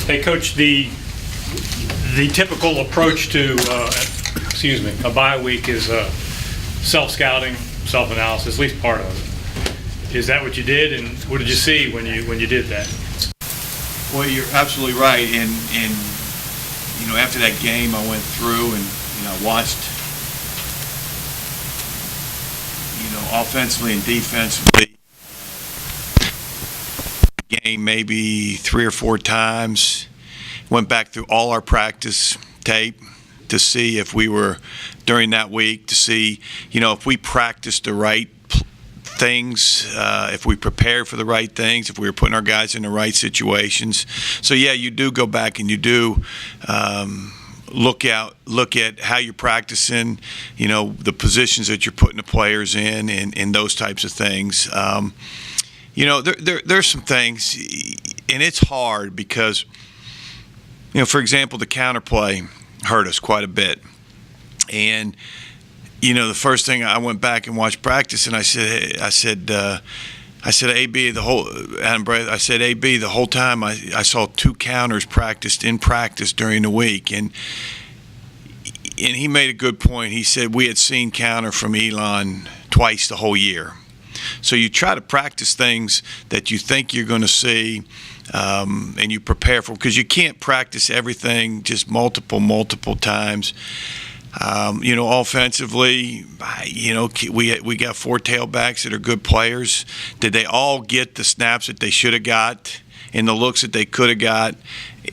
Hey, Coach, the typical approach to a bye week is self-scouting, self-analysis, at least part of it. Is that what you did, and what did you see when you did that? Well, you're absolutely right, and after that game, I went through and watched offensively and defensively game maybe 3 or 4 times. Went back through all our practice tape to see if we were, during that week, to see, if we practiced the right things, if we prepared for the right things, if we were putting our guys in the right situations. So, yeah, you do go back and you do look at how you're practicing, the positions that you're putting the players in and those types of things. There's some things, and it's hard because, for example, the counterplay hurt us quite a bit. And, the first thing I went back and watched practice, and I said, AB, the whole time I saw 2 counters practiced in practice during the week. And he made a good point. He said we had seen counter from Elon twice the whole year. So you try to practice things that you think you're going to see, and you prepare for, because you can't practice everything just multiple times. Offensively, we got 4 tailbacks that are good players. Did they all get the snaps that they should have got and the looks that they could have got?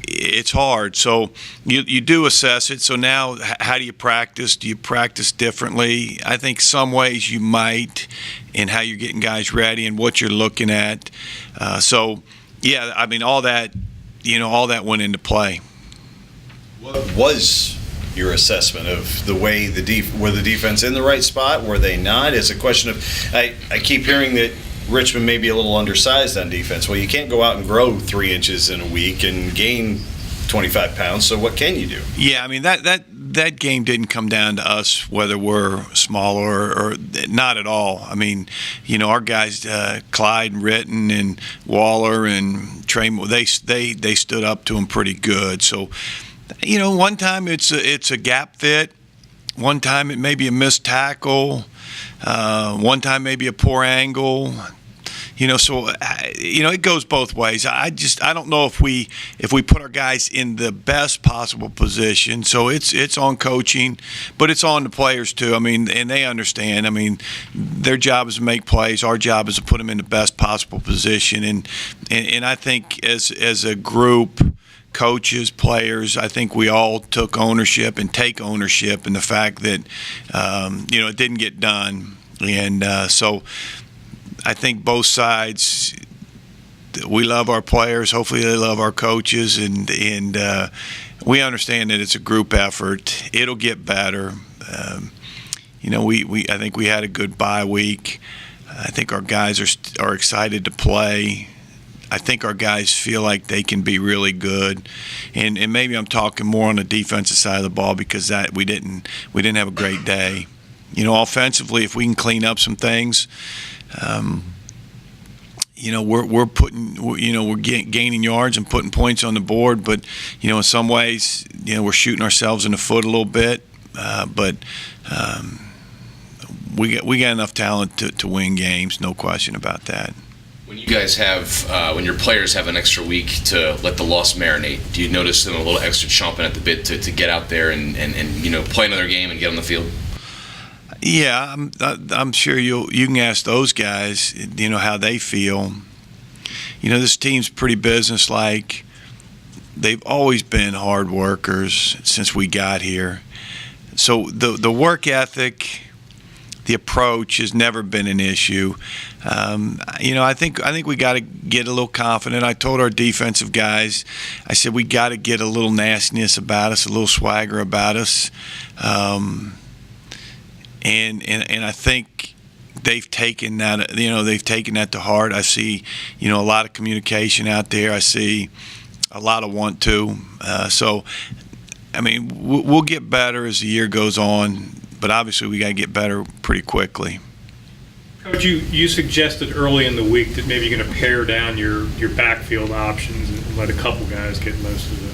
It's hard. So you do assess it. So now, how do you practice? Do you practice differently? I think some ways you might, in how you're getting guys ready and what you're looking at. Yeah, I mean, all that went into play. What was your assessment of the way were the defense in the right spot? Were they not? It's a question of, I keep hearing that Richmond may be a little undersized on defense. Well, you can't go out and grow 3 inches in a week and gain 25 pounds, so what can you do? Yeah, I mean, that game didn't come down to us whether we're smaller or not at all. I mean, our guys, Clyde and Ritten and Waller and Trey, they stood up to them pretty good. So, one time it's a gap fit. One time it may be a missed tackle. One time maybe a poor angle. It goes both ways. I don't know if we put our guys in the best possible position. So it's on coaching, but it's on the players too. I mean, and they understand. I mean, their job is to make plays. Our job is to put them in the best possible position. And I think as a group, coaches, players, I think we all took ownership and take ownership in the fact that it didn't get done. And so I think both sides, we love our players. Hopefully they love our coaches, and we understand that it's a group effort. It'll get better. I think we had a good bye week. I think our guys are excited to play. I think our guys feel like they can be really good, and maybe I'm talking more on the defensive side of the ball because that we didn't have a great day. Offensively, if we can clean up some things, we're gaining yards and putting points on the board. But in some ways, we're shooting ourselves in the foot a little bit. But we got enough talent to win games, no question about that. When you guys when your players have an extra week to let the loss marinate, do you notice them a little extra chomping at the bit to get out there and play another game and get on the field? Yeah, I'm sure you can ask those guys, how they feel. This team's pretty businesslike. They've always been hard workers since we got here. So the work ethic, the approach has never been an issue. I think we got to get a little confident. I told our defensive guys, I said we got to get a little nastiness about us, a little swagger about us, and I think they've taken that. They've taken that to heart. I see, a lot of communication out there. I see a lot of want to. So, I mean, we'll get better as the year goes on. But obviously we got to get better pretty quickly. Coach, you suggested early in the week that maybe you're going to pare down your backfield options and let a couple guys get most of the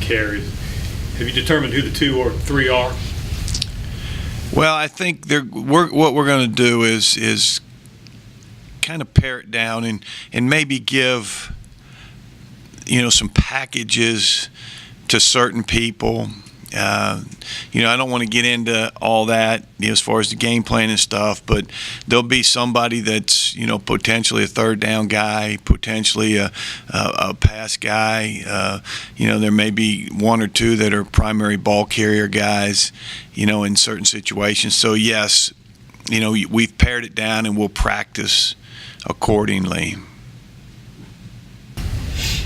carries. Have you determined who the 2 or 3 are? Well, I think what we're going to do is kind of pare it down and maybe give some packages to certain people. I don't want to get into all that as far as the game plan and stuff, but there'll be somebody that's potentially a third down guy, potentially a pass guy. There may be 1 or 2 that are primary ball carrier guys, in certain situations. So yes, we've pared it down and we'll practice accordingly.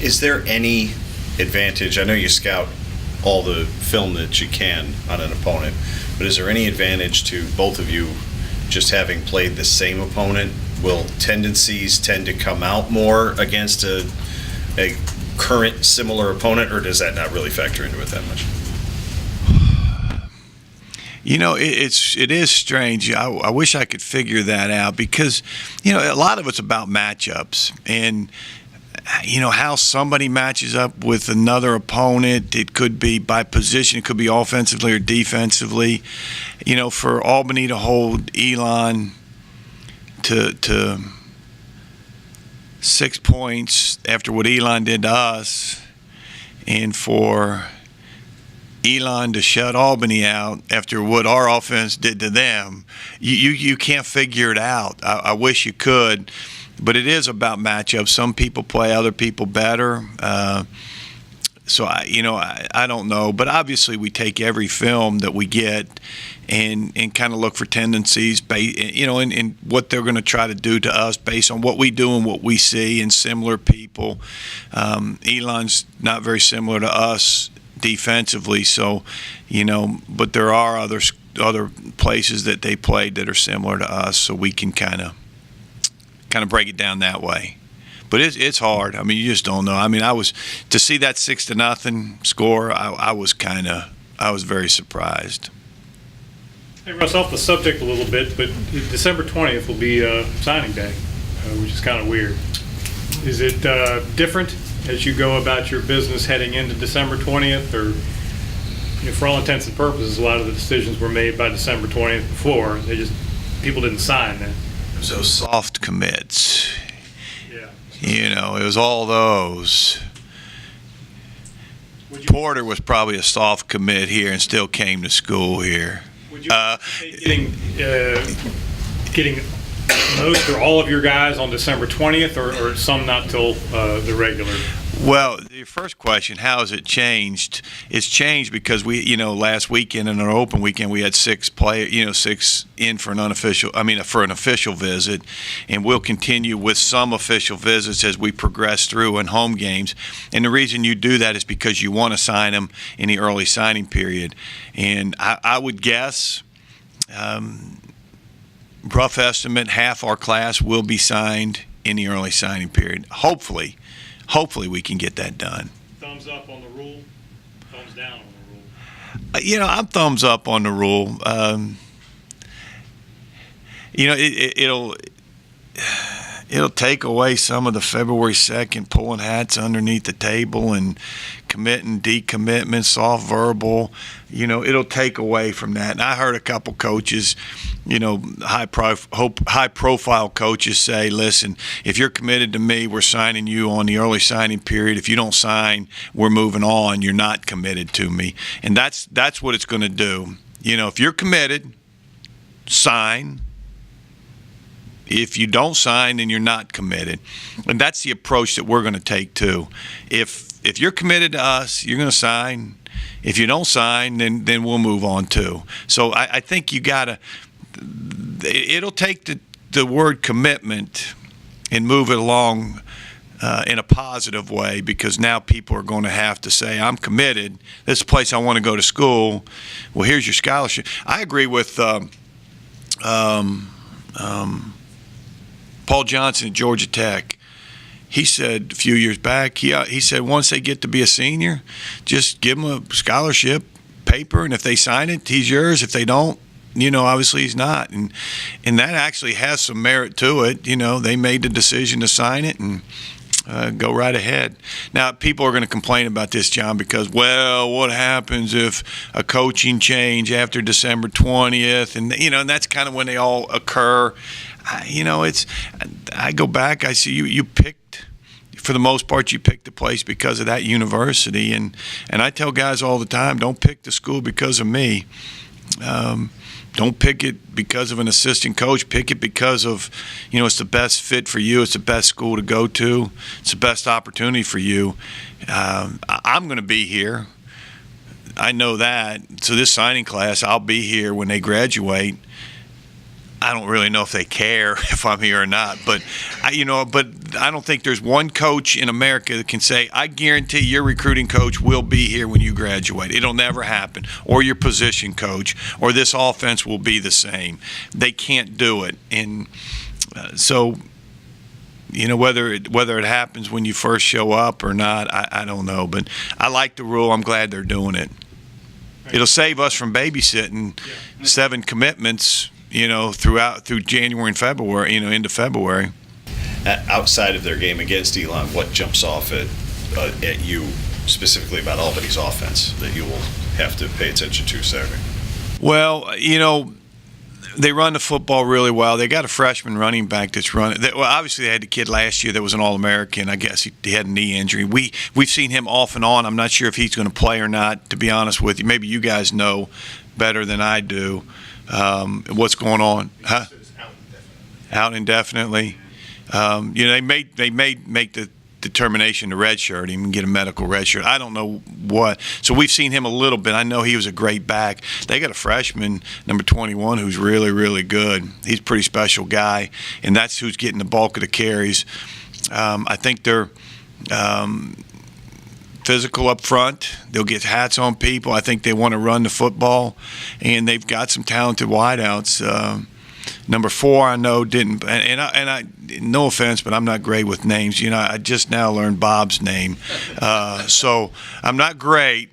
Is there any advantage? I know you scout all the film that you can on an opponent, but is there any advantage to both of you just having played the same opponent? Will tendencies tend to come out more against a current similar opponent, or does that not really factor into it that much? It is strange. I wish I could figure that out because, a lot of it's about matchups and, how somebody matches up with another opponent. It could be by position. It could be offensively or defensively. For Albany to hold Elon to 6 points after what Elon did to us, and for Elon to shut Albany out after what our offense did to them, you can't figure it out. I wish you could, but it is about matchups. Some people play other people better. So I don't know, but obviously we take every film that we get and kind of look for tendencies, in what they're going to try to do to us based on what we do and what we see in similar people. Elon's not very similar to us defensively, so but there are other places that they played that are similar to us, so we can kind of break it down that way. But it's hard. I mean, you just don't know. I mean, to see that 6-0 score. I was very surprised. Hey Russ, off the subject a little bit, but December 20th will be signing day, which is kind of weird. Is it different as you go about your business heading into December 20th, or for all intents and purposes, a lot of the decisions were made by December 20th before. People didn't sign then. So soft commits. Yeah. It was all those. Porter was probably a soft commit here and still came to school here. Would you getting most or all of your guys on December 20th, or some not till the regular? Well, your first question, how has it changed? It's changed because we, last weekend in our open weekend, we had 6 in for for an official visit, and we'll continue with some official visits as we progress through in home games. And the reason you do that is because you want to sign them in the early signing period. And I would guess, rough estimate, half our class will be signed in the early signing period. Hopefully we can get that done. Thumbs up on the rule, thumbs down on the rule? I'm thumbs up on the rule. It'll take away some of the February 2nd pulling hats underneath the table and committing, decommitment, soft verbal. It'll take away from that. And I heard a couple coaches, high-profile coaches say, listen, if you're committed to me, we're signing you on the early signing period. If you don't sign, we're moving on. You're not committed to me. And that's what it's going to do. If you're committed, sign. If you don't sign, then you're not committed. And that's the approach that we're going to take too. If you're committed to us, you're going to sign. If you don't sign, then we'll move on too. So I think you got to – it'll take the word commitment and move it along in a positive way, because now people are going to have to say, I'm committed. This is a place I want to go to school. Well, here's your scholarship. I agree with Paul Johnson at Georgia Tech. He said a few years back, he said once they get to be a senior, just give them a scholarship paper, and if they sign it, he's yours. If they don't, obviously he's not. And that actually has some merit to it. They made the decision to sign it, and go right ahead. Now, people are going to complain about this, John, because, well, what happens if a coaching change after December 20th? And, and that's kind of when they all occur. I go back, I see you picked, for the most part, you picked the place because of that university. And I tell guys all the time, don't pick the school because of me. Don't pick it because of an assistant coach. Pick it because of, it's the best fit for you. It's the best school to go to. It's the best opportunity for you. I'm going to be here. I know that. So this signing class, I'll be here when they graduate. I don't really know if they care if I'm here or not, but I don't think there's one coach in America that can say, I guarantee your recruiting coach will be here when you graduate. It'll never happen. Or your position coach, or this offense will be the same. They can't do it. And so, whether it happens when you first show up or not, I don't know. But I like the rule. I'm glad they're doing it. It'll save us from babysitting 7 commitments through January and February, into February. Outside of their game against Elon, what jumps off at you specifically about Albany's offense that you will have to pay attention to Saturday? Well, they run the football really well. They got a freshman running back that's running. Well, obviously they had the kid last year that was an All-American. I guess he had a knee injury. We've seen him off and on. I'm not sure if he's going to play or not, to be honest with you. Maybe you guys know better than I do. What's going on? Huh? Out indefinitely. They may make the determination to redshirt him and get a medical redshirt. I don't know what. So we've seen him a little bit. I know he was a great back. They got a freshman, number 21, who's really, really good. He's a pretty special guy, and that's who's getting the bulk of the carries. I think they're physical up front. They'll get hats on people. I think they want to run the football, and they've got some talented wideouts. Number 4, I know didn't, and I no offense, but I'm not great with names. I just now learned Bob's name, so I'm not great.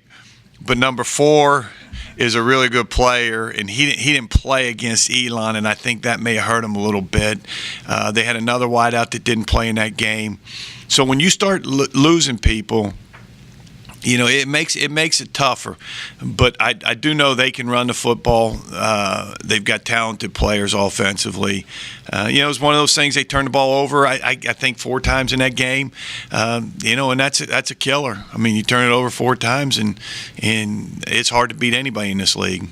But number 4 is a really good player, and he didn't play against Elon, and I think that may have hurt him a little bit. They had another wideout that didn't play in that game. So when you start losing people, it makes it tougher. But I do know they can run the football. They've got talented players offensively. It was one of those things, they turned the ball over, I think 4 times in that game. And that's a killer. I mean, you turn it over 4 times, and it's hard to beat anybody in this league.